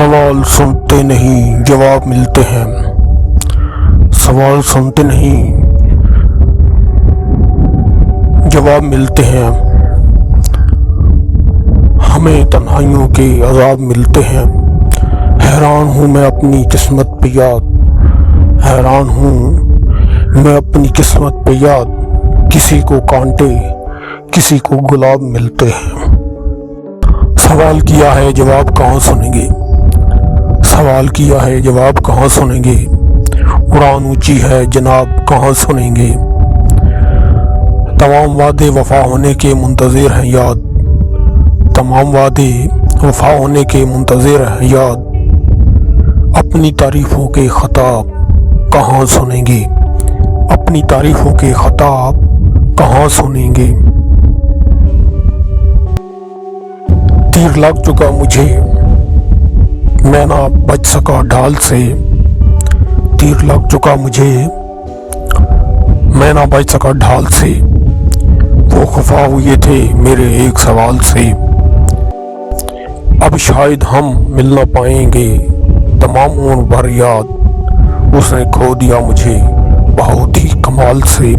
सवाल सुनते नहीं जवाब मिलते हैं। सवाल सुनते नहीं जवाब मिलते हैं। हमें तन्हाइयों के अज़ाब मिलते हैं। हैरान हूँ मैं अपनी किस्मत पे याद। हैरान हूँ मैं अपनी किस्मत पे याद। किसी को कांटे किसी को गुलाब मिलते हैं। सवाल किया है जवाब कहाँ सुनेंगे। सवाल किया है जवाब कहाँ सुनेंगे। उड़ान ऊंची है जनाब कहाँ सुनेंगे। तमाम वादे वफा होने के मुंतज़िर हैं याद। तमाम वादे वफा होने के मुंतज़िर हैं याद। अपनी तारीफ़ों के ख़ताब कहाँ सुनेंगे। अपनी तारीफ़ों के ख़ताब कहाँ सुनेंगे। तीर लग चुका मुझे मैं ना बच सका ढाल से। तीर लग चुका मुझे मैं ना बच सका ढाल से। वो खफा हुए थे मेरे एक सवाल से। अब शायद हम मिल ना पाएंगे तमाम उम्र भर याद। उसने खो दिया मुझे बहुत ही कमाल से।